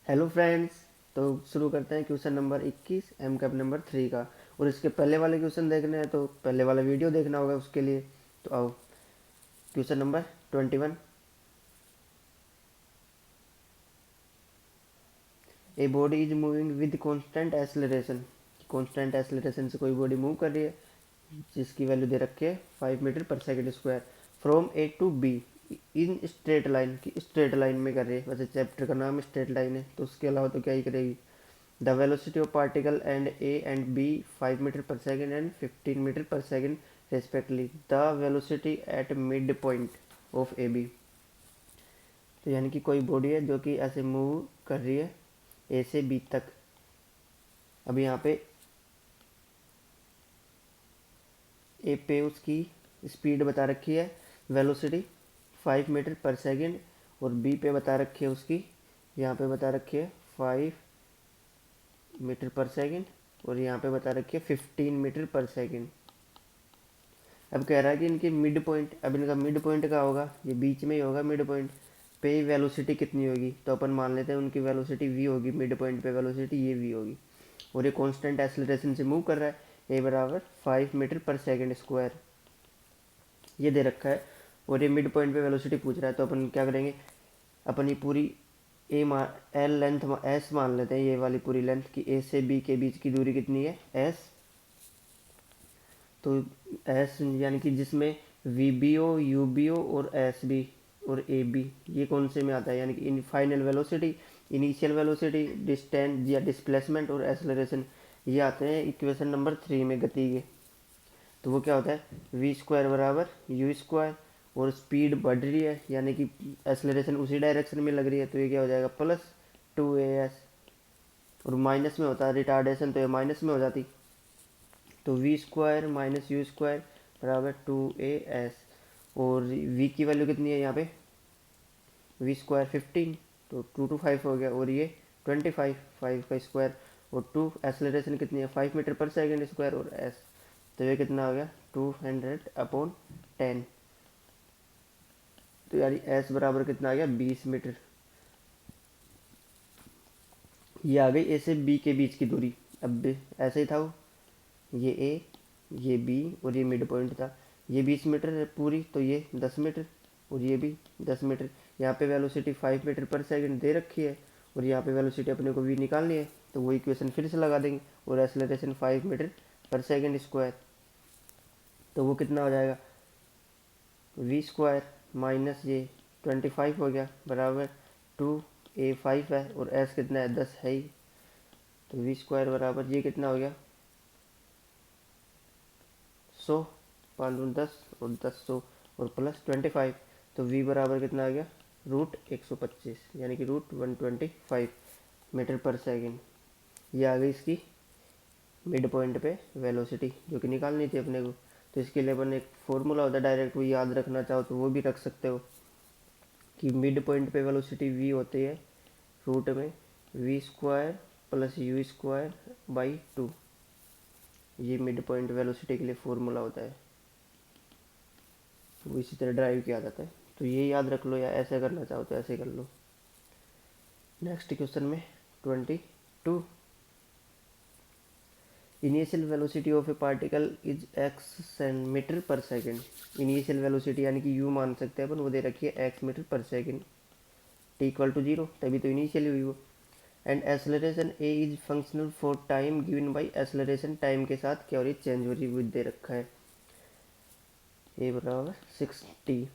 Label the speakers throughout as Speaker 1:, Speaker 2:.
Speaker 1: Hello friends. तो शुरू करते हैं question number 21 M cap number 3 का। और इसके पहले वाले क्वेश्चन देखने हैं तो पहले वाला वीडियो देखना होगा उसके लिए। तो आओ question number 21। A body is moving with constant acceleration. Constant acceleration से कोई बॉडी मूव कर रही है जिसकी वैल्यू दे रखी है 5 metre per second square from A to B in straight line की स्ट्रेट लाइन में कर रही है। वैसे चैप्टर का नाम स्ट्रेट लाइन है तो उसके अलावा तो क्या ही करेगी। The velocity of particle and A and B 5 meter per second and 15 meter per second respectively. The velocity at midpoint of AB. तो यानी कि कोई बॉडी है जो कि ऐसे मूव कर रही है ए से बी तक। अब यहाँ पे ए पे उसकी स्पीड बता रखी है वेलोसिटी 5 मीटर पर सेकंड और बी पे बता रखी है उसकी, यहाँ पे बता रखी है 5 मीटर पर सेकंड और यहाँ पे बता रखी है 15 मीटर पर सेकंड। अब कह रहा है कि इनकी मिड पॉइंट, अब इनका मिड पॉइंट क्या होगा, ये बीच में ही होगा मिड पॉइंट पे। वेलोसिटी कितनी होगी तो अपन मान लेते हैं उनकी वेलोसिटी v होगी, मिड पॉइंट पे वेलोसिटी ये v होगी और ये कांस्टेंट एक्सेलरेशन से मूव कर रहा है। a बराबर 5 मीटर पर सेकंड स्क्वायर ये दे रखा है और ये मिड पॉइंट पे वेलोसिटी पूछ रहा है। तो अपन क्या करेंगे, अपन ये पूरी एल लेंथ एस मान लेते हैं, ये वाली पूरी लेंथ की ए से बी के बीच की दूरी कितनी है एस। तो एस यानी कि जिसमें V B O U B O और एस बी और ए बी ये कौन से में आता है, यानी कि in final velocity, initial velocity, distance या डिस्प्लेसमेंट और एक्सेलरेशन ये आते हैं इक्वेशन नंबर 3 में गति के। तो वो क्या होता है वी स्क्वायर बराबर यू स्क्वायर और स्पीड बढ़ रही है यानी कि एक्सेलरेशन उसी डायरेक्शन में लग रही है तो ये क्या हो जाएगा प्लस 2as और माइनस में होता है रिटार्डेशन तो ये माइनस में हो जाती। तो V square minus U square बराबर 2as और v की वैल्यू कितनी है यहाँ पे वी स्क्वायर 15 तो 2 to 5 हो गया और ये 25 5 का स्क्वायर और 2 एक्सेलरेशन कितनी है 5 मीटर पर सेकंड स्क्वायर और s तो ये कितना हो गया 200/10। तो यानी s बराबर कितना आ गया 20 मीटर। ये आ गई ए से बी के बीच की दूरी। अब ऐसे ही था वो, ये ए ये बी और ये मिड पॉइंट था, ये 20 मीटर है पूरी तो ये 10 मीटर और ये भी 10 मीटर। यहाँ पे वेलोसिटी 5 मीटर पर सेकंड दे रखी है और यहाँ पे वेलोसिटी अपने को वी निकालनी है तो वो इक्वेशन फिर से लगा देंगे और acceleration 5 metre per second square तो वो कितना हो जाएगा वी स्क्वायर माइनस ये 25 हो गया बराबर 2a5 है और s कितना है 10 है ही तो वी स्क्वायर बराबर ये कितना हो गया 100 5×10 और 10 और प्लस 25 तो v बराबर कितना आ गया √125 यानी कि √125 मीटर पर सेकंड। ये आ गई इसकी मिड पॉइंट पे वेलोसिटी जो कि निकालनी थी अपने को। तो इसके लिए अपन एक फॉर्मूला होता है डायरेक्ट वो याद रखना चाहो तो वो भी रख सकते हो कि मिड पॉइंट पे वेलोसिटी v होती है रूट में V square plus U square by 2। ये मिड पॉइंट वेलोसिटी के लिए फॉर्मूला होता है वो इसी तरह ड्राइव किया जाता है। तो ये याद रख लो या ऐसे करना चाहो तो ऐसे कर लो। नेक्स्ट क्वेश्चन में 22 initial velocity of a particle is X metre per second. Initial velocity यानी कि यू मान सकते हैं अपन वो दे रखी है x metre per second T equal to 0 तभी तो इनिशियल हुई वो। And acceleration A is functional for time given by acceleration time के साथ क्या हो रही है चेंज हो रही है दे रखा है ए बराबर 60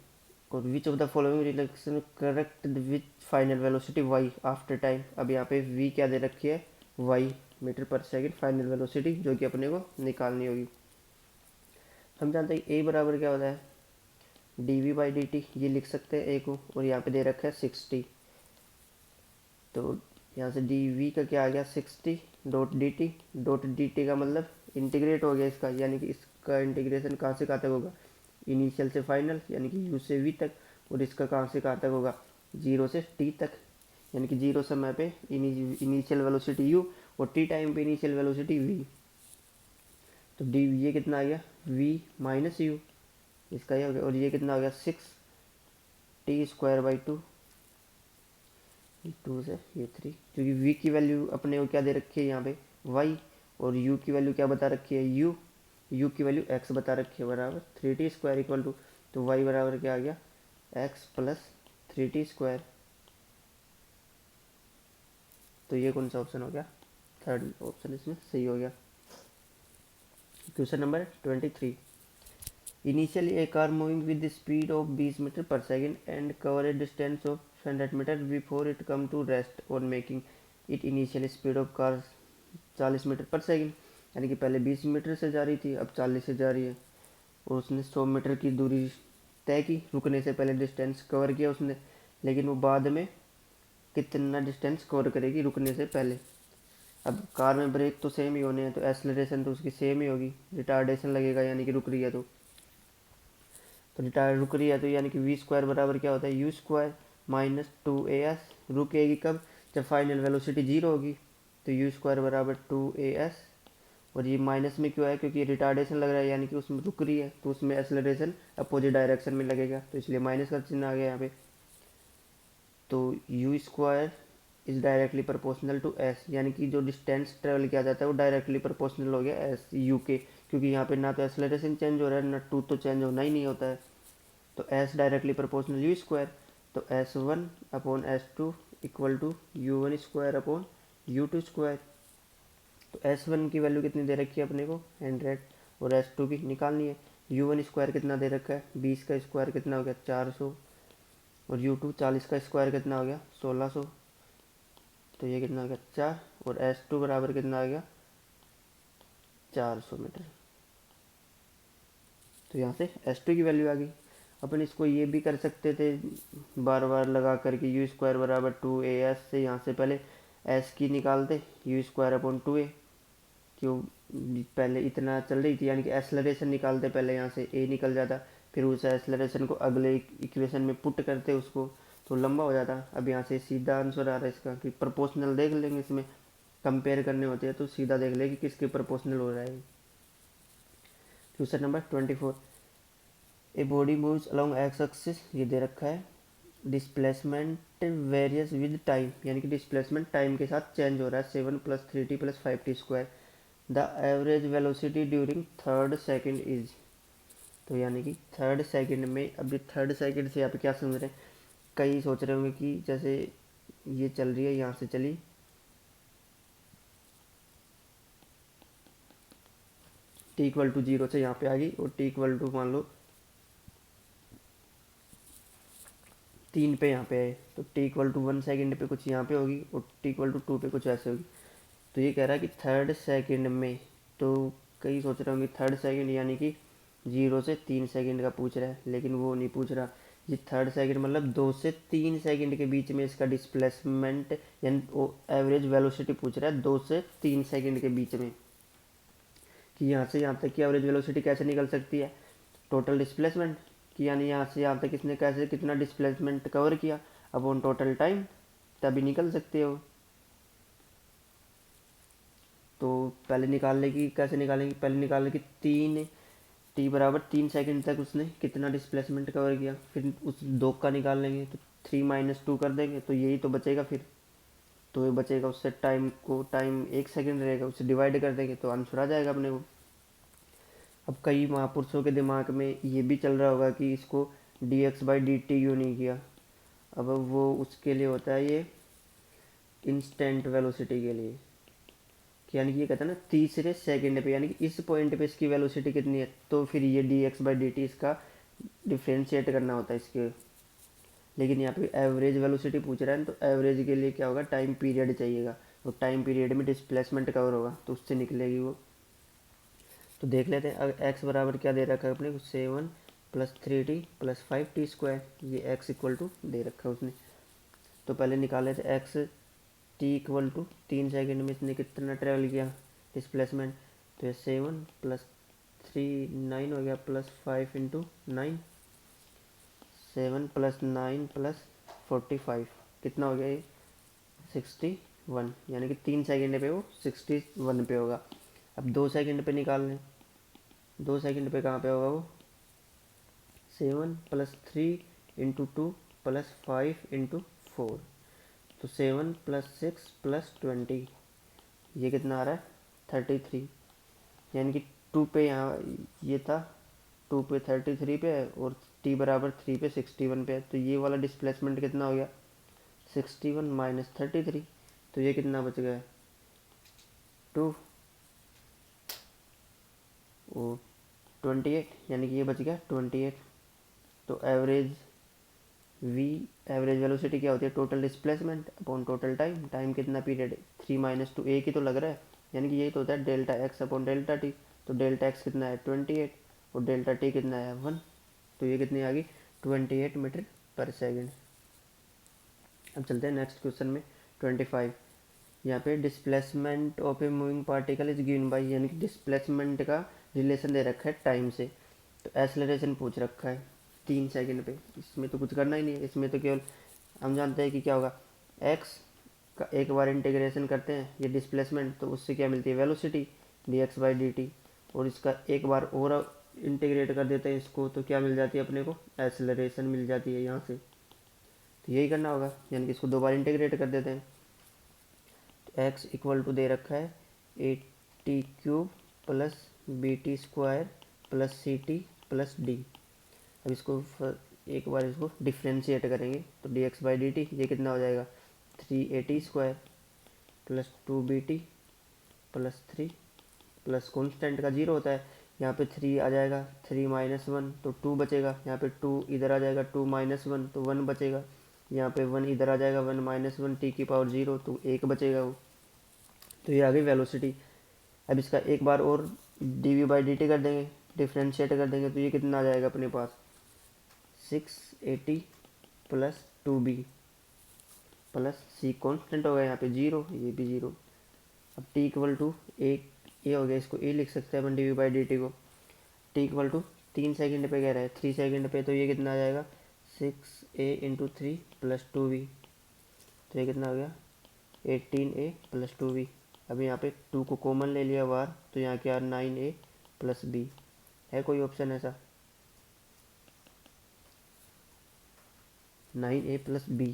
Speaker 1: और which of the following relation correct which final velocity y after time. अब यहाँ पे v क्या दे रखी है y metre per second final velocity जो कि अपने को निकालनी होगी। हम जानते हैं a बराबर क्या होता है dv/dt ये लिख सकते हैं a को और यहाँ पे दे रखा है 60 तो यहाँ से dv का क्या आ गया 60 .dt का मतलब इंटीग्रेट हो गया इसका यानी कि इसका इंटीग्रेशन कहाँ से कहाँ तक होगा इनिशियल से फाइनल यानी कि u से v तक और इसका कहाँ से कहाँ तक होगा 0 से t तक यानी कि 0 समय पे इनिशियल वेलोसिटी u और t टाइम पे इनिशियल वेलोसिटी v। तो डी ये कितना आ गया v माइनस यू इसका ये हो गया और ये कितना हो गया 6 t² बाई 2 2 से ये 3, क्योंकि v की वैल्यू अपने को क्या दे रखी है यहाँ पे y, और u की वैल्यू क्या बता रखी है u की वैल्यू x बता रखी है, बराबर 3t² इक्वल टू, तो y बराबर क्या आ गया x प्लस 3t²। तो ये कौन सा ऑप्शन हो गया, थर्ड ऑप्शन इसमें सही हो गया। Question number 23, initially a car moving with the speed of 20 meter per second and cover a distance of 100 meter before it come to rest on making it initial speed of car 40 meter per second, यानी कि पहले 20 metre से जा रही थी, अब 40 से जा रही है, और उसने 100 मीटर की दूरी तय की, रुकने से पहले डिस्टेंस कवर किया उसने, लेकिन वो बाद में कितना डिस्टेंस कवर करेगी रुकने से पहले। अब कार में ब्रेक तो सेम ही होने हैं, तो एक्सेलरेशन तो उसकी सेम ही होगी, रिटार्डेशन लगेगा यानी कि रुक रही है, तो रिटार्ड रुक रही है, तो यानी कि v² बराबर क्या होता है u² माइनस 2as, रुकेगी कब, जब फाइनल वेलोसिटी 0 होगी, तो u² बराबर 2as, और ये माइनस में क्यों है, क्योंकि रिटार्डेशन लग रहा है यानी कि उसमें रुक रही है, तो उसमें एक्सेलरेशन अपोजिट डायरेक्शन में लगेगा, तो इसलिए माइनस का चिन्ह आ गया यहाँ पे। तो u² is directly proportional to s, यानी कि जो डिस्टेंस ट्रेवल किया जाता है वो डायरेक्टली प्रोपोर्शनल हो गया एस यू के, क्योंकि यहाँ पे ना तो एक्सेलरेशन चेंज हो रहा है, ना टू तो चेंज होना ही नहीं होता है, तो s डायरेक्टली प्रोपोर्शनल u², तो s1 upon s2 equal to u1² upon u2²। तो s1 की वैल्यू कितनी दे रखी है अपने को 100, और s2 की निकालनी है, u1² कितना दे रखा है 20 का स्क्वायर कितना हो गया 400, और u2 40 का स्क्वायर कितना हो गया 1600, तो ये कितना आ गया 4, और s2 बराबर कितना आ गया 400 मीटर। तो यहाँ से s2 की वैल्यू आ गई। अपन इसको ये भी कर सकते थे बार बार लगा करके u² बराबर 2as से, यहाँ से पहले s की निकालते u² अपॉन 2a, क्यों पहले इतना चल रही थी, यानी कि एक्सेलरेशन निकालते पहले, यहाँ से a निकल जाता, फिर उस एक्सेलरेशन को अगले इक्वेशन में पुट करते उसको, तो लंबा हो जाता। अब यहाँ से सीधा आंसर आ रहा है इसका, कि प्रोपोर्शनल देख लेंगे, इसमें कंपेयर करने होते हैं तो सीधा देख लेंगे किसके प्रोपोर्शनल हो रहा है। Question number 24, a body moves along x axis, ये दे रखा है, डिस्प्लेसमेंट वेरियस विद टाइम, यानी कि डिस्प्लेसमेंट टाइम के साथ चेंज हो रहा है, 7 + 3t + 5t², the average velocity during third second is, तो यानी कि थर्ड सेकेंड में, अभी थर्ड सेकेंड से आप क्या समझ रहे हैं, कई सोच रहे होंगे कि जैसे ये चल रही है, यहाँ से चली t = 0 से यहाँ पे आ गई, और t = मान लो 3 पे यहाँ पे है, तो t = 1 सेकेंड पे कुछ यहाँ पे होगी, और t = 2 पे कुछ ऐसे होगी। तो ये कह रहा है कि थर्ड सेकेंड में, तो कई सोच रहे होंगे थर्ड सेकेंड यानी कि 0 से 3 सेकेंड का पूछ रहा है, लेकिन वो नहीं पूछ रहा। ये थर्ड सेकेंड मतलब 2 से 3 सेकेंड के बीच में इसका डिस्प्लेसमेंट यानी एवरेज वेलोसिटी पूछ रहा है, 2 से 3 सेकेंड के बीच में, कि यहाँ से यहाँ तक की एवरेज वेलोसिटी कैसे निकल सकती है, टोटल डिस्प्लेसमेंट, कि यानी यहाँ से यहाँ तक इसने कैसे कितना डिस्प्लेसमेंट कवर किया अपॉन टोटल टाइम, तभी निकल सकती है वो। तो पहले निकालने की कैसे निकालेंगे, पहले निकालने की 3 बराबर 3 सेकंड तक उसने कितना डिस्प्लेसमेंट कवर किया, फिर उस 2 का निकाल लेंगे, तो 3 - 2 कर देंगे, तो यही तो बचेगा फिर, तो ये बचेगा, उससे टाइम 1 सेकंड रहेगा, उससे डिवाइड कर देंगे तो आंसर आ जाएगा अपने को। अब कई महापुरुषों के दिमाग में ये भी चल रहा होगा कि इसको dx/dt क्यों नहीं किया, अब वो उसके लिए होता है ये इंस्टेंट वेलोसिटी के लिए, यानी कि ये कहता है ना तीसरे सेकंड पे, यानी कि इस पॉइंट पे इसकी वेलोसिटी कितनी है, तो फिर ये dx/dt इसका डिफ्रेंशिएट करना होता है इसके। लेकिन यहाँ पे एवरेज वेलोसिटी पूछ रहा है, तो एवरेज के लिए क्या होगा, टाइम पीरियड चाहिएगा, तो टाइम पीरियड में डिस्प्लेसमेंट कवर होगा, तो उससे निकलेगी वो। तो देख लेते हैं, अगर x बराबर क्या दे रखा है अपने को 7 + 3t + 5t², ये x = दे रखा है उसने। तो पहले निकाल लेते x, t = 3 सेकेंड में इसने कितना ट्रेवल किया डिस्प्लेसमेंट, तो ये 7 + 3 9 हो गया, +5 × 9, 7 + 9 + 45 कितना हो गया ये 61, यानी कि 3 सेकेंड पे वो 61 पे होगा। अब 2 सेकेंड पे निकाल लें, 2 सेकेंड पे कहाँ पे होगा वो, 7 + 3 × 2 + 5 × 4, तो 7 + 6 + 20 ये कितना आ रहा है 33, यानी कि 2 पे यहाँ ये था 2 पे 33 पे है और t बराबर 3 पे 61 पे है, तो ये वाला डिस्प्लेसमेंट कितना हो गया 61 माइनस 33, तो ये कितना बच गया 2 और 28, यानी कि ये बच गया 28। तो एवरेज v एवरेज वेलोसिटी क्या होती है total displacement upon total time, time कितना पीरियड है 3 - 2 एक ही तो लग रहा है, यानी कि यही तो होता है delta x upon delta T. तो डेल्टा एक्स कितना है 28 और डेल्टा टी कितना है 1, तो ये कितनी आ गई 28 मीटर पर सेकेंड। अब चलते हैं नेक्स्ट क्वेश्चन में 25। यहाँ पे displacement of a moving particle is given by, यानी कि डिस्प्लेसमेंट का रिलेशन दे रखा है टाइम से। तो एक्सेलरेशन पूछ रखा है 3 सेकंड पे, इसमें तो कुछ करना ही नहीं है, इसमें तो केवल हम जानते हैं कि क्या होगा एक्स का एक बार इंटीग्रेशन करते हैं ये डिस्प्लेसमेंट, तो उससे क्या मिलती है वेलोसिटी dx/dt, और इसका एक बार और इंटीग्रेट कर देते हैं इसको, तो क्या मिल जाती है अपने को एक्सेलरेशन मिल जाती है यहाँ से। तो यही करना होगा, यानी कि इसको 2 बार इंटीग्रेट कर देते हैं। तो x इक्वल टू दे रखा है AT³ + BT² + CT + D। अब इसको एक बार इसको डिफ्रेंशिएट करेंगे तो dx/dt ये कितना हो जाएगा 3AT² + 2BT + 3 प्लस कॉन्स्टेंट का 0 होता है, यहाँ पे 3 आ जाएगा 3 - 1 तो 2 बचेगा, यहाँ पे 2 इधर आ जाएगा 2 - 1 तो 1 बचेगा, यहाँ पे 1 इधर आ जाएगा 1 - 1 t⁻0 तो 1 बचेगा वो। तो ये आ गई वेलोसिटी। अब इसका एक बार और dv/dt कर देंगे, डिफ्रेंशिएट कर देंगे, तो ये कितना आ जाएगा अपने पास 680 + 2b प्लस c कॉन्स्टेंट होगा यहाँ पे 0, ये भी 0। अब t इक्वल टू एक ये हो गया, इसको ए लिख सकते हैं अपन dv/dt को। t इक्वल टू 3 सेकंड पे कह रहा है 3 सेकंड पे, तो ये कितना आ जाएगा 6a × 3 + 2b, तो ये कितना हो गया 18a + 2b। अब यहाँ पे 2 को कॉमन ले लिया बाहर, तो यहाँ क्या 9a + b है, कोई ऑप्शन ऐसा 9a + b।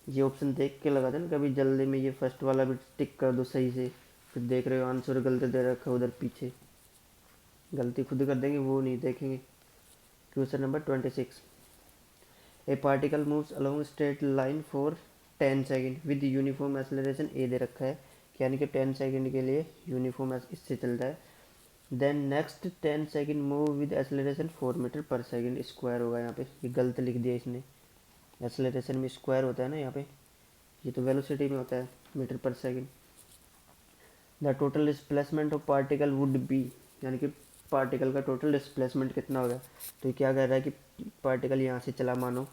Speaker 1: ये ऑप्शन देख के लगा था ना कभी जल्दी में, ये फर्स्ट वाला भी टिक कर दो सही से, फिर देख रहे हो आंसर गलत दे रखा है उधर पीछे, गलती खुद कर देंगे वो नहीं देखेंगे। Question number 26। A particle moves along straight line for 10 second with uniform acceleration a दे रखा है, यानी कि 10 सेकंड के लिए यूनिफॉर्म इससे चलता है। Then next 10 second move with acceleration 4 metre per second, square होगा यहाँ पे, ये गलत लिख दिया इसने, एक्सेलरेशन में स्क्वायर होता है ना यहाँ पे, ये तो वेलोसिटी में होता है metre per second. The total displacement of particle would be, यानी कि पार्टिकल का टोटल डिस्प्लेसमेंट कितना होगा। तो क्या कह रहा है कि पार्टिकल यहाँ से चला मानो,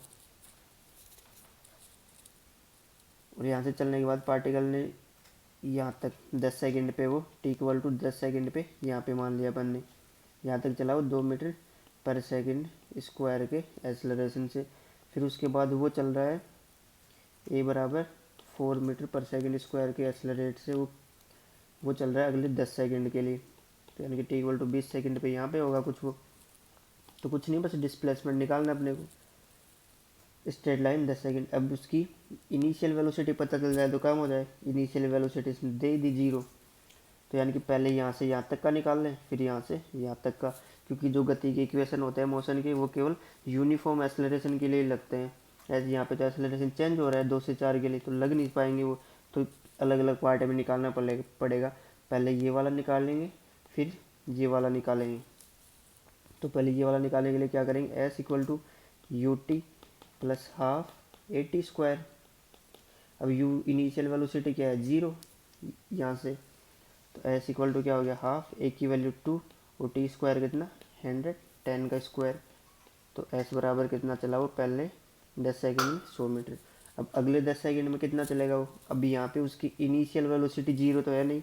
Speaker 1: और यहाँ से चलने के बाद पार्टिकल ने यहाँ तक 10 सेकंड पे वो t इक्वल टू 10 सेकंड पे यहाँ पे मान लिया अपन ने, यहाँ तक चला वो 2 मीटर पर सेकंड स्क्वायर के एक्सेलरेशन से। फिर उसके बाद वो चल रहा है a बराबर 4 मीटर पर सेकंड स्क्वायर के एक्सेलरेट से, वो चल रहा है अगले 10 सेकंड के लिए, तो यानी कि t इक्वल टू 20 सेकंड पे यहाँ पे होगा कुछ वो, तो कुछ नहीं बस डिस्प्लेसमेंट निकालना अपने को, स्ट्रेट लाइन 10 सेकंड। अब उसकी इनिशियल वेलोसिटी पता चल जाए तो काम हो जाए, इनिशियल वेलोसिटी दे दी 0, तो यानी कि पहले यहाँ से यहाँ तक का निकाल लें फिर यहाँ से यहाँ तक का, क्योंकि जो गति के इक्वेशन होते हैं मोशन के वो केवल यूनिफॉर्म एक्सेलरेशन के लिए लगते हैं, ऐसे यहाँ पे तो एक्सेलरेशन चेंज हो रहा है 2 से 4 के लिए, तो लग नहीं पाएंगे वो, तो अलग अलग पार्ट में निकालना पड़ेगा। पहले ये वाला निकाल लेंगे फिर ये वाला निकालेंगे। तो पहले ये वाला निकालने के लिए क्या करेंगे s equal to ut + half AT²। अब u इनिशियल वेलोसिटी क्या है 0 यहाँ से, तो s इक्वल टू क्या हो गया हाफ, a की वैल्यू 2 और t² कितना 100 10 का स्क्वायर, तो s बराबर कितना चला वो पहले 10 सेकंड में 100 मीटर। अब अगले 10 सेकंड में कितना चलेगा वो, अब यहाँ पे उसकी इनिशियल वेलोसिटी 0 तो है नहीं,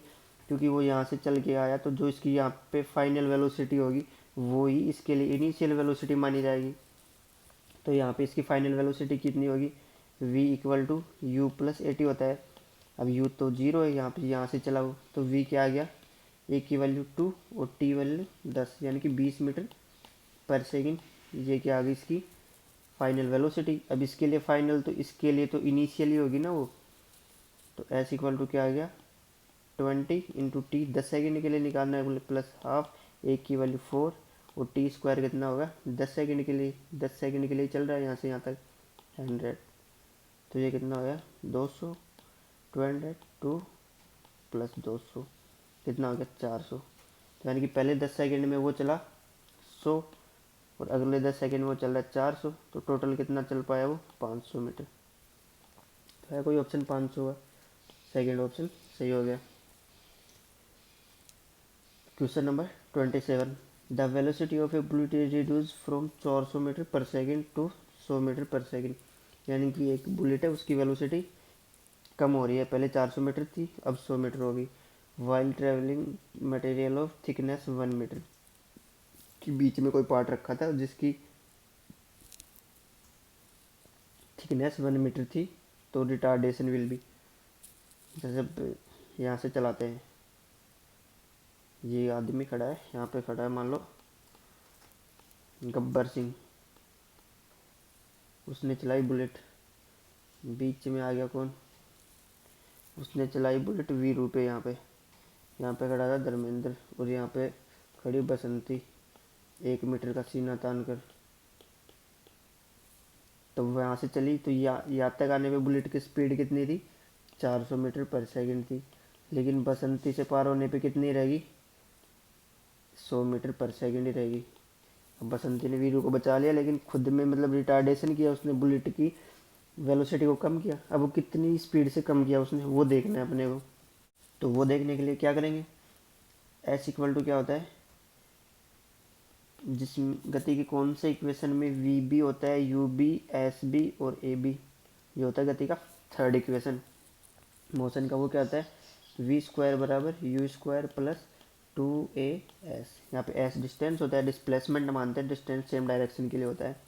Speaker 1: क्योंकि वो यहाँ से चल के आया, तो जो इसकी यहाँ पे फाइनल वेलोसिटी होगी वो ही इसके लिए इनिशियल वेलोसिटी मानी जाएगी। तो यहाँ पे इसकी फाइनल वेलोसिटी कितनी होगी v equal to u + AT होता है। अब u तो 0 है यहाँ से चला हो, तो v क्या आ गया a की वैल्यू 2 और t वैल्यू 10, यानी कि 20 मीटर पर सेकंड, ये क्या आ गई इसकी फाइनल वेलोसिटी। अब इसके लिए फाइनल, तो इसके लिए तो इनिशियली होगी ना वो, तो एस इक्वल टू क्या आ गया 20 इंटू टी, 10 सेकेंड के लिए निकालना है प्लस हाफ, एक की वैल्यू 4 और टी स्क्वायर कितना होगा 10 सेकेंड के लिए, 10 सेकेंड के लिए चल रहा है यहाँ से यहाँ तक 100, तो ये कितना हो गया 200, 202 प्लस 200 कितना हो गया 400। तो यानी कि पहले 10 सेकेंड में वो चला 100 और अगले 10 सेकेंड में वो चल रहा है 400, तो टोटल कितना चल पाया वो 500 मीटर। तो है कोई ऑप्शन 500 का, सेकेंड ऑप्शन सही हो गया। Question number 27, the velocity of a bullet is reduce from 400 metre per second to 100 metre per second. यानी कि एक बुलेट है उसकी वेलोसिटी कम हो रही है, पहले 400 मीटर थी अब 100 मीटर होगी। While travelling material of thickness 1 metre, कि बीच में कोई पार्ट रखा था जिसकी थिकनेस 1 मीटर थी, तो रिटार्डेशन विल बी, जैसे यहाँ से चलाते हैं, ये आदमी खड़ा है यहाँ पे खड़ा है मान लो गब्बर सिंह, उसने चलाई बुलेट, बीच में आ गया कौन, उसने चलाई बुलेट वीरू पे, यहाँ पे खड़ा था धर्मेंद्र और यहाँ पे खड़ी बसंती 1 मीटर का सीना तान कर। तो वहाँ से चली तो यहाँ तक आने पे बुलेट की स्पीड कितनी थी 400 मीटर पर सेकंड थी, लेकिन बसंती से पार होने पे कितनी रहेगी 100 मीटर पर सेकंड ही रहेगी। अब बसंती ने वीरू को बचा लिया, लेकिन खुद में मतलब रिटार्डेशन किया उसने, बुलेट की वेलोसिटी को कम किया। अब वो कितनी स्पीड से कम किया उसने, वो देखना है अपने को। तो वो देखने के लिए क्या करेंगे, एस इक्वल टू क्या होता है, जिस गति की कौन से इक्वेशन में वी बी होता है, यू बी, एस बी और ए बी, ये होता है गति का थर्ड इक्वेशन। मोशन का वो क्या होता है, वी स्क्वायर बराबर यू स्क्वायर प्लस 2as, यहाँ पे एस डिस्टेंस होता है, डिस्प्लेसमेंट मानते हैं, डिस्टेंस सेम डायरेक्शन के लिए होता है।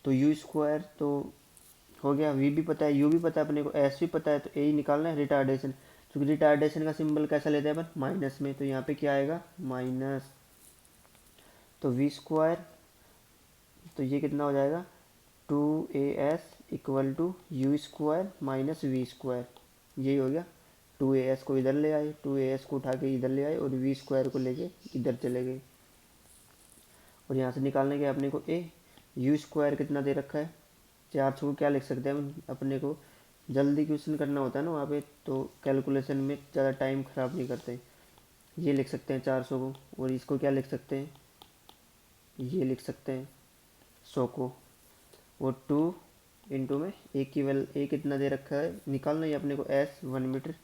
Speaker 1: तो यू स्क्वायर तो हो गया, वी भी पता है, यू भी पता है अपने को, एस भी पता है, तो ए ही निकालना है रिटार्डेशन। क्योंकि रिटार्डेशन का सिंबल कैसा लेते हैं अपन माइनस में, तो यहाँ पे क्या आएगा माइनस, तो वी स्क्वायर, तो ये कितना हो जाएगा 2as equal to U square minus V square, यही हो गया। 2as को इधर ले आए, 2as को उठा के इधर ले आए और वी स्क्वायर को लेके इधर चले गए, और यहाँ से निकालने के अपने को ए, यू स्क्वायर कितना दे रखा है 400 को क्या लिख सकते हैं हम, अपने को जल्दी क्वेश्चन करना होता है ना वहाँ पे, तो कैलकुलेशन में ज़्यादा टाइम ख़राब नहीं करते, ये लिख सकते हैं 400 को, और इसको क्या लिख सकते हैं, ये लिख सकते हैं 100 को, और 2 इंटू में एक की वैल ए कितना दे रखा है निकालना ही अपने को एस 1 मीटर,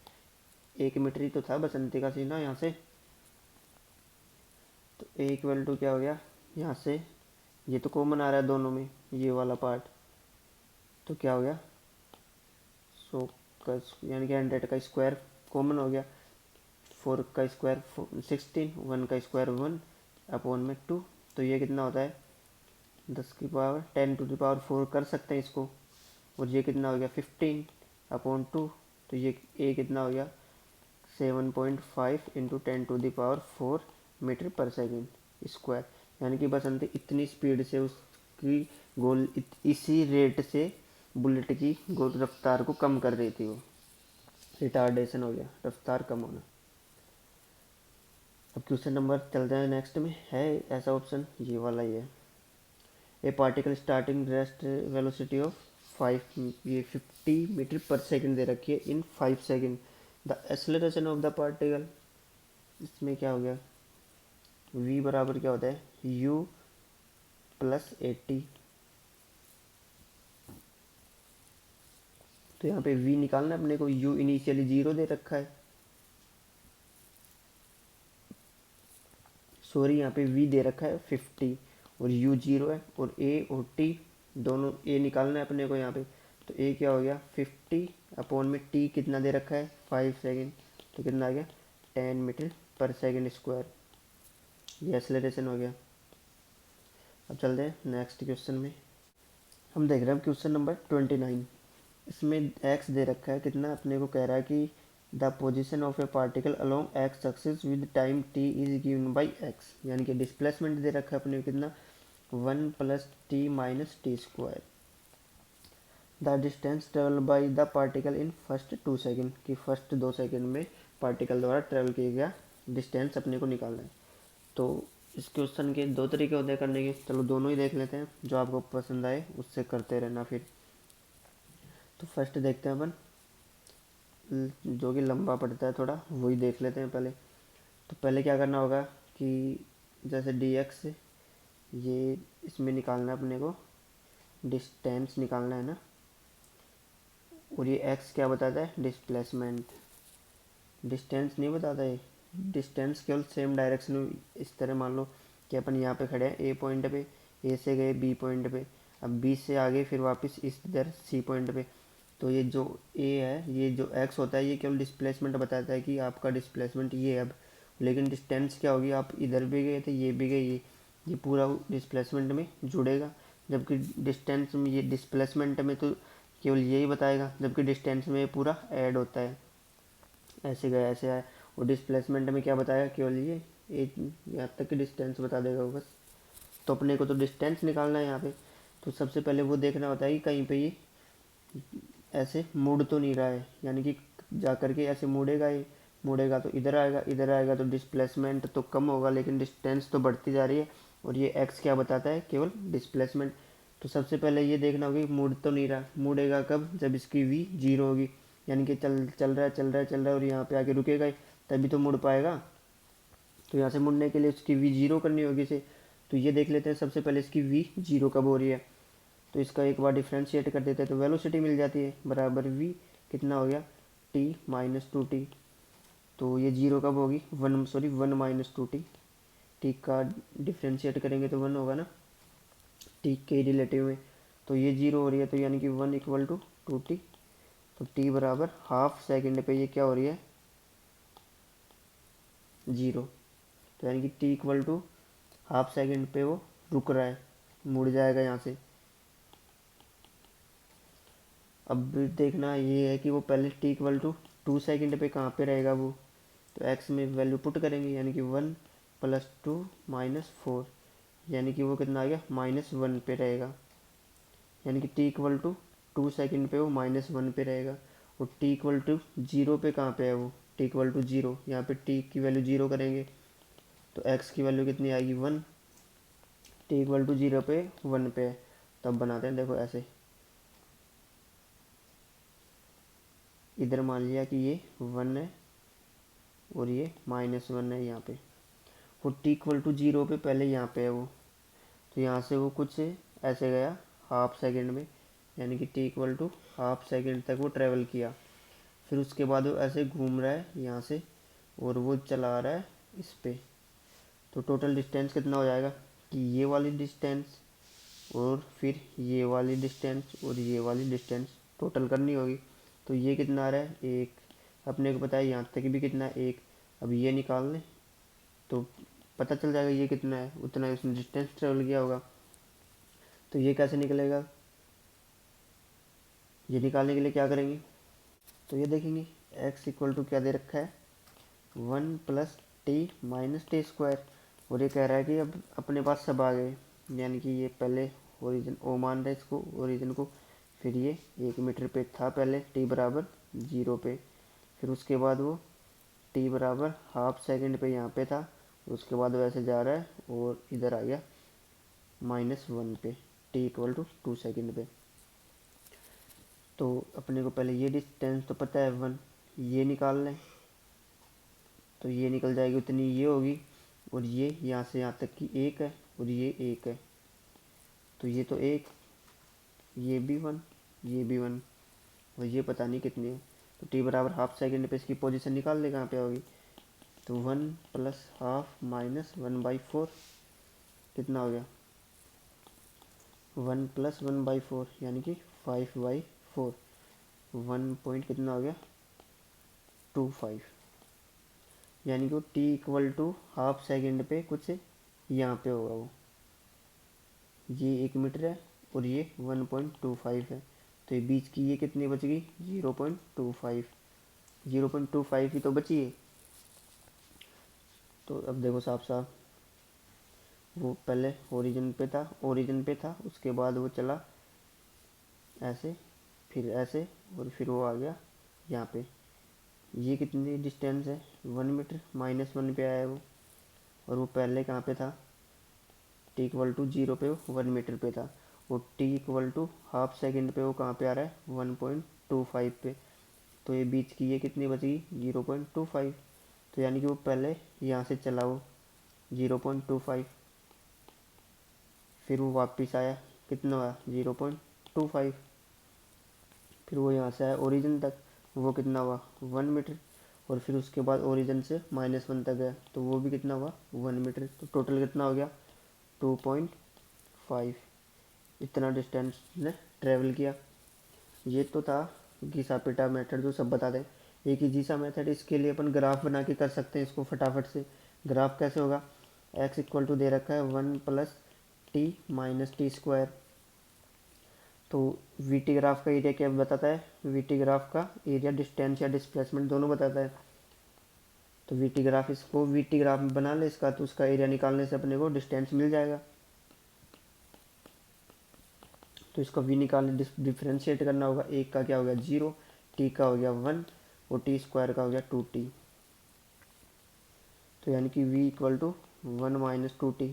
Speaker 1: 1 मीटर ही तो था बसंती का सीना यहाँ से, तो ए इक्वल टू क्या हो गया यहाँ से, ये तो कॉमन आ रहा है दोनों में ये वाला पार्ट, तो क्या हो गया 100 का यानी कि 100 का स्क्वायर कॉमन हो गया, 4 का स्क्वायर 16, 1 का स्क्वायर 1 अपॉन में 2, तो ये कितना होता है 10 की पावर 10 टू द पावर 4 कर सकते हैं इसको, और ये कितना हो गया 15 अपॉन 2, तो ये ए कितना हो गया 7.5 into 10 to the power 4 metre per second square. यानी कि बसंती इतनी स्पीड से उसकी गोल इसी रेट से बुलेट की गोल रफ्तार को कम कर रही थी, वो रिटार्डेशन हो गया, रफ्तार कम होना। अब क्वेश्चन नंबर चलते हैं नेक्स्ट में, है ऐसा ऑप्शन ये वाला ही है, a particle starting rest velocity of 50 metre per second दे रखी है in 5 second, the acceleration of the particle, इसमें क्या हो गया v बराबर क्या होता है u प्लस 80, तो यहाँ पे v निकालना है अपने को, u इनिशियली 0 दे रखा है, सॉरी यहाँ पे v दे रखा है 50 और u 0 है, और a और t दोनों a निकालना है अपने को यहाँ पे, तो a क्या हो गया 50 अपॉन में t कितना दे रखा है 5 सेकेंड, तो कितना आ गया 10 मीटर पर सेकेंड स्क्वायर, ये एक्सेलरेशन हो गया। अब चलते हैं नेक्स्ट क्वेश्चन में, हम देख रहे हैं क्वेश्चन नंबर 29, इसमें x दे रखा है कितना, अपने को कह रहा है कि the position of a particle along x axis with time t is given by x, यानी कि डिस्प्लेसमेंट दे रखा है अपने को कितना 1 plus T minus T square. The distance travel by the particle in first 2 second, कि फर्स्ट 2 सेकेंड में particle द्वारा ट्रेवल किया गया डिस्टेंस अपने को निकालना है। तो इस क्वेश्चन के दो तरीके होते हैं करने के, चलो दोनों ही देख लेते हैं, जो आपको पसंद आए उससे करते रहना फिर। तो फर्स्ट देखते हैं अपन, जो कि लंबा पड़ता है थोड़ा, वही देख लेते हैं पहले। तो पहले क्या करना होगा कि जैसे dx ये इसमें निकालना है अपने को, डिस्टेंस निकालना है ना, और ये x क्या बताता है, डिस्प्लेसमेंट। डिस्टेंस नहीं बताता है, डिस्टेंस केवल सेम डायरेक्शन में। इस तरह मान लो कि अपन यहाँ पे खड़े हैं ए पॉइंट पे, ए से गए बी पॉइंट पे, अब बी से आगे फिर वापस इस इधर सी पॉइंट पे। तो ये जो ए है, ये जो एक्स होता है, ये केवल डिस्प्लेसमेंट बताता है कि आपका डिस्प्लेसमेंट ये है अब। लेकिन डिस्टेंस क्या होगी, आप इधर भी गए थे ये भी गए, ये पूरा डिस्प्लेसमेंट में जुड़ेगा। जबकि डिस्टेंस में, ये डिस्प्लेसमेंट में तो केवल यही बताएगा, जबकि डिस्टेंस में ये पूरा ऐड होता है, ऐसे गया ऐसे आया। और डिस्प्लेसमेंट में क्या बताएगा, केवल ये एक यहाँ तक की डिस्टेंस बता देगा वो बस। तो अपने को तो डिस्टेंस निकालना है यहाँ पे। तो सबसे पहले वो देखना होता है कि कहीं पे ये ऐसे मुड़ तो नहीं रहा है, यानी कि जा करके ऐसे मुड़ेगा, ये मुड़ेगा तो इधर आएगा, इधर आएगा तो डिस्प्लेसमेंट तो कम होगा, लेकिन डिस्टेंस तो बढ़ती जा रही है। और ये एक्स क्या बताता है, केवल डिस्प्लेसमेंट। तो सबसे पहले ये देखना होगा कि मुड़ तो नहीं रहा, मुड़ेगा कब, जब इसकी वी जीरो होगी, यानी कि चल चल रहा है चल रहा है चल रहा है और यहाँ पे आके रुकेगा ही, तभी तो मुड़ पाएगा। तो यहाँ से मुड़ने के लिए इसकी वी जीरो करनी होगी इसे। तो ये देख लेते हैं सबसे पहले इसकी वी जीरो कब हो रही है। तो इसका एक बार डिफ्रेंशिएट कर देते हैं तो वेलोसिटी मिल जाती है, बराबर वी कितना हो गया, टी माइनस टू टी। तो ये जीरो कब होगी, one minus two T. T का डिफ्रेंशिएट करेंगे तो वन होगा ना, टी के रिलेटिव में। तो ये जीरो हो रही है, तो यानी कि one equal to two T. तो टी बराबर हाफ सेकेंड पे ये क्या हो रही है, जीरो। तो यानी कि T equal to half second पे वो रुक रहा है, मुड़ जाएगा यहाँ से। अब देखना ये है कि वो पहले टी इक्वल टू 2 सेकेंड पे कहाँ पे रहेगा वो। तो एक्स में वैल्यू पुट करेंगे, यानी कि 1 प्लस 2 माइनस 4, यानी कि वो कितना आ गया, -1 पे रहेगा। यानी कि टी इक्वल टू 2 सेकेंड पे वो -1 पे रहेगा। और टी इक्वल टू जीरो पे कहाँ पे है वो, टी इक्वल टू जीरो, यहाँ पे टी की वैल्यू जीरो करेंगे तो एक्स की वैल्यू कितनी आएगी, 1। टी इक्वल टू जीरो पे 1 पे है, तब बनाते हैं देखो ऐसे। इधर मान लिया कि ये 1 है और ये -1 है यहाँ पे। और टी इक्वल टू जीरो पे पहले यहाँ पे है वो, तो यहाँ से वो कुछ ऐसे गया हाफ सेकंड में, यानी कि T equal to half second तक वो ट्रेवल किया। फिर उसके बाद वो ऐसे घूम रहा है यहाँ से और वो चला रहा है इस पे। तो टोटल डिस्टेंस कितना हो जाएगा कि ये वाली डिस्टेंस और फिर ये वाली डिस्टेंस और ये वाली डिस्टेंस टोटल करनी होगी। तो ये कितना आ रहा है, एक। अपने को पता है यहाँ तक भी कितना है, एक। अब ये निकाल लें तो पता चल जाएगा ये कितना है, उतना उसने डिस्टेंस ट्रेवल किया होगा। तो ये कैसे निकलेगा, ये निकालने के लिए क्या करेंगे, तो ये देखेंगे x इक्वल टू क्या दे रखा है, 1 plus T minus T square. और ये कह रहा है कि अब अपने पास सब आ गए, यानी कि ये पहले ओरिजिन ओ मान रहा है इसको, ओरिजिन को। फिर ये 1 मीटर पे था पहले, टी बराबर जीरो पे। फिर उसके बाद वो टी बराबर हाफ सेकंड पे यहाँ पे था, उसके बाद वैसे जा रहा है और इधर आ गया -1 पे, टी इक्वल टू 2 सेकेंड पे। तो अपने को पहले ये डिस्टेंस तो पता है 1, ये निकाल लें तो ये निकल जाएगी उतनी ये होगी। और ये यहाँ से यहाँ तक की 1 है और ये 1 है, तो ये तो 1, ये भी 1, ये भी 1, और ये पता नहीं कितनी है। तो टी बराबर हाफ सेकेंड पे इसकी पोजीशन निकाल ले कहाँ पे होगी। तो 1 प्लस हाफ माइनस 1/4 कितना हो गया, 1 प्लस 1/4 यानी कि 5/4। 1 पॉइंट कितना हो गया, 25। यानी कि T equal to half second पे कुछ यहाँ पे होगा वो, ये 1 मीटर है और ये 1.25 है। तो ये बीच की ये कितनी बच गई, 0.25। 0.25 ही तो बची है। तो अब देखो साफ साफ, वो पहले ओरिजिन पे था, उसके बाद वो चला ऐसे, फिर ऐसे, और फिर वो आ गया यहाँ पे। ये कितनी डिस्टेंस है, 1 मीटर, -1 पे आया है वो। और वो पहले कहाँ पे था, t=0 पे वो 1 मीटर पे था। और t=हाफ सेकेंड पे वो कहाँ पे आ रहा है, 1.25 पे। तो ये बीच की ये कितनी बचेगी, 0.25। तो यानी कि वो पहले यहाँ से चला वो 0.25, फिर वो वापस आया, कितना हुआ 0.25, फिर वो यहाँ से आया ओरिजिन तक, वो कितना हुआ 1 मीटर। और फिर उसके बाद ओरिजिन से -1 तक गया, तो वो भी कितना हुआ 1 मीटर। तो टोटल कितना हो गया 2.5। इतना डिस्टेंस ने ट्रेवल किया। ये तो था घिसा पिटा मेथड जो सब बता दें। एक इजी सा मेथड, इसके लिए अपन ग्राफ बना के कर सकते हैं इसको फटाफट से। ग्राफ कैसे होगा, x दे रखा है 1 + t - t²। तो वी टी ग्राफ का एरिया क्या बताता है, वी टी ग्राफ का एरिया डिस्टेंस या डिस्प्लेसमेंट दोनों बताता है। तो वी टी ग्राफ, इसको वी टी ग्राफ में बना ले इसका, तो उसका एरिया निकालने से अपने को डिस्टेंस मिल जाएगा। तो इसका वी निकालने डिफ्रेंशिएट करना होगा। एक का क्या हो गया 0, टी का हो गया 1, और t² का हो गया 2t। तो यानी कि v = 1 - 2t,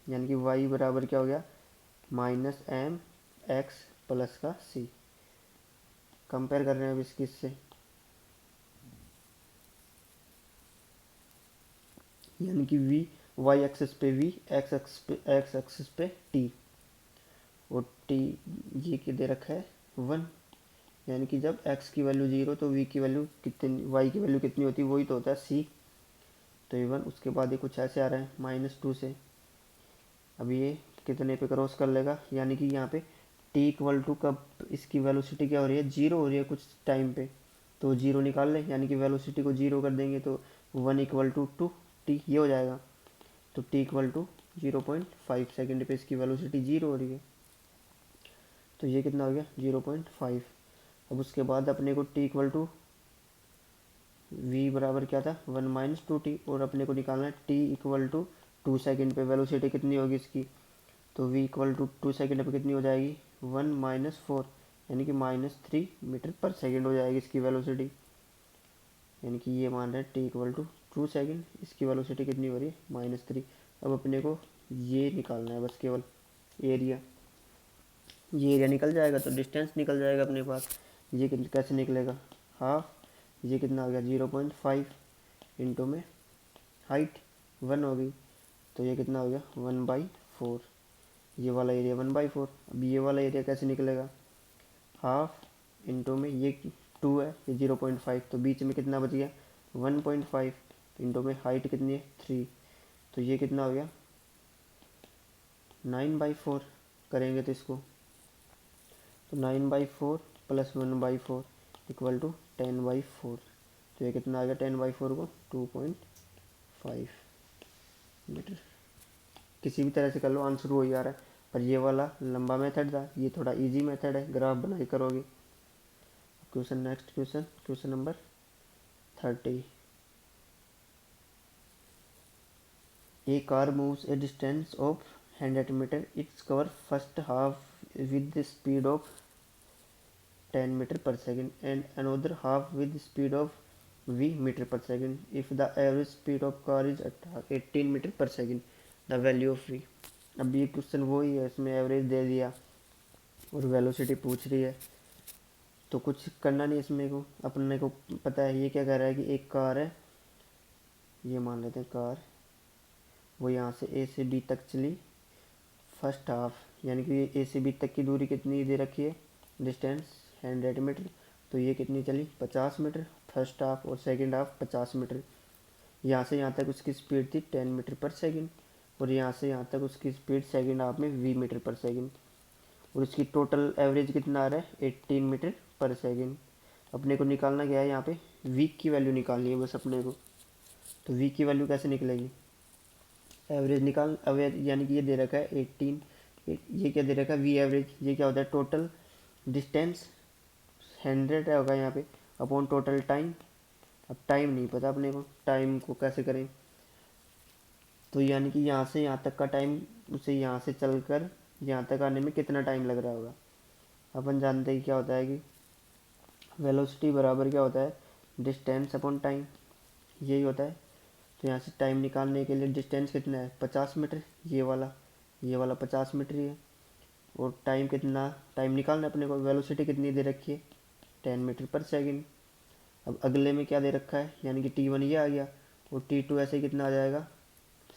Speaker 1: यानी कि y बराबर क्या हो गया -mx प्लस का c। कंपेयर कर रहे हैं अब इसकी इससे, यानी कि v y एक्सिस पे v, x एक्सिस पे t, और t ये के दे रखा है 1। यानी कि जब x की वैल्यू 0 तो v की वैल्यू कितनी, y की वैल्यू कितनी होती है, वही तो होता है c। तो ये 1, उसके बाद ये कुछ ऐसे आ रहा है -2 से। अब ये कितने पे क्रॉस कर लेगा, यानी कि यहाँ पे t कब इसकी वेलोसिटी क्या हो रही है 0 हो रही है कुछ टाइम पे, तो 0 निकाल ले, यानी कि वेलोसिटी को 0 कर देंगे तो 1 = 2t ये हो जाएगा। तो t = 0.5 सेकेंड पे इसकी वेलोसिटी 0 हो रही है, तो ये कितना हो गया 0.5। अब उसके बाद अपने को t v बराबर क्या था 1 - 2t, और अपने को निकालना है t = 2 सेकेंड पे वेलोसिटी कितनी होगी इसकी। तो v = 2 सेकेंड पे कितनी हो जाएगी 1 - 4, यानी कि -3 मीटर पर सेकेंड हो जाएगी इसकी वेलोसिटी। यानी कि ये मान रहे हैं t = 2 सेकेंड, इसकी वेलोसिटी कितनी हो रही है -3। अब अपने को ये निकालना है बस केवल एरिया। ये एरिया निकल जाएगा तो डिस्टेंस निकल जाएगा अपने पास। ये कैसे निकलेगा, हाफ, ये कितना हो गया 0.5 इंटू में हाइट 1 हो गई, तो ये कितना हो गया 1/4। ये वाला एरिया 1/4। अब ये वाला एरिया कैसे निकलेगा, हाफ इंटू में ये 2 है, ये 0.5, तो बीच में कितना बच गया 1.5 इंटू में हाइट कितनी है 3, तो ये कितना हो गया 9/4। करेंगे तो इसको, तो 9/4 + 1/4 = 10/4। तो ये कितना आ गया 10/4 को 2.5 मीटर। किसी भी तरह से कर लो आंसर हो ही आ रहा है, पर ये वाला लंबा मेथड था, ये थोड़ा इजी मेथड है, ग्राफ बना के करोगे। Question next question number 30। A car moves a distance of 100 meter. Its cover first half with the speed of 10 meter per second and another half with the speed of v meter per second. If the average speed of car is at 18 meter per second, the value of v। अब ये question वही है, इसमें average दे दिया और velocity पूछ रही है, तो कुछ करना नहीं इसमें को। अपने को पता है ये क्या कह रहा है कि एक कार है, ये मान लेते हैं कार, वो यहाँ से ए से बी तक चली फर्स्ट हाफ, यानी कि ए से बी तक की दूरी कितनी दे रखी है डिस्टेंस 100 मीटर, तो ये कितनी चली 50 मीटर फर्स्ट हाफ, और सेकंड हाफ 50 मीटर। यहाँ से यहाँ तक उसकी स्पीड थी 10 मीटर पर सेकंड, और यहाँ से यहाँ तक उसकी स्पीड सेकंड हाफ में v मीटर पर सेकंड, और इसकी टोटल एवरेज कितना आ रहा है 18 मीटर पर सेकंड। अपने को निकालना क्या है, यहाँ पे v की वैल्यू निकालनी है बस अपने को। तो v की वैल्यू कैसे निकलेगी, एवरेज निकाल, अवेज यानी कि ये दे रखा है 18, ये क्या दे रखा है वी एवरेज, ये क्या होता है टोटल डिस्टेंस 100 होगा यहाँ पे अपॉन टोटल टाइम। अब टाइम नहीं पता अपने को, टाइम को कैसे करें, तो यानी कि यहाँ से यहाँ तक का टाइम उसे यहाँ से चलकर यहाँ तक आने में कितना टाइम लग रहा होगा। अपन जानते हैं क्या होता है कि वेलोसिटी बराबर क्या होता है, डिस्टेंस अपॉन टाइम, यही होता है। तो यहाँ से टाइम निकालने के लिए डिस्टेंस कितना है 50 मीटर, ये वाला 50 मीटर ही है। और टाइम कितना, टाइम निकालना है अपने को, वेलोसिटी कितनी दे रखी है 10 मीटर पर सेकेंड। अब अगले में क्या दे रखा है, यानी कि T1 ये आ गया, और T2 ऐसे कितना आ जाएगा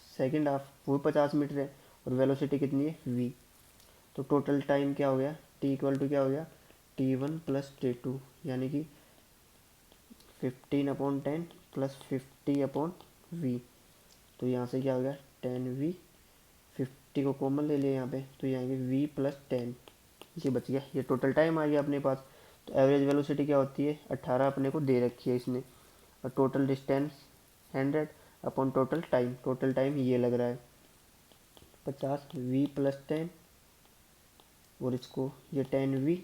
Speaker 1: सेकेंड हाफ, वो 50 मीटर है, और वेलोसिटी कितनी है v। तो टोटल टाइम क्या हो गया, T इक्वल टू क्या हो गया T1 प्लस T2, यानी कि 15/10 प्लस 50/v। तो यहाँ से क्या हो गया 10v, 50 को कॉमन ले लिया यहाँ पे, तो यहाँ पे v प्लस 10 ये बच गया। ये टोटल टाइम आ गया अपने पास। तो एवरेज वेलोसिटी क्या होती है 18 अपने को दे रखी है इसने, और total distance 100 upon total time ये लग रहा है 50v प्लस 10, और इसको ये 10v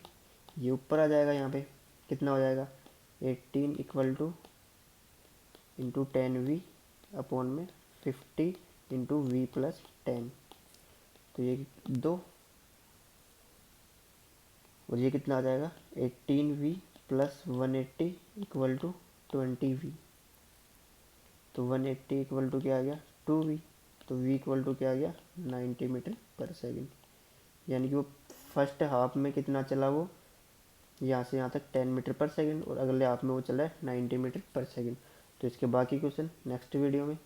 Speaker 1: ये ऊपर आ जाएगा, यहाँ पे कितना हो जाएगा 18 equal two into 10v upon में 50 इंटू v प्लस 10। तो ये 2, और ये कितना आ जाएगा 18v plus 180 equal to 20v। तो 180 इक्वल टू क्या आ गया 2v, तो v इक्वल टू क्या आ गया 90 मीटर पर सेकेंड। यानी कि वो फर्स्ट हाफ में कितना चला, वो यहाँ से यहाँ तक 10 मीटर पर सेकेंड, और अगले हाफ में वो चला है 90 मीटर पर सेकेंड। तो इसके बाकी क्वेश्चन नेक्स्ट वीडियो में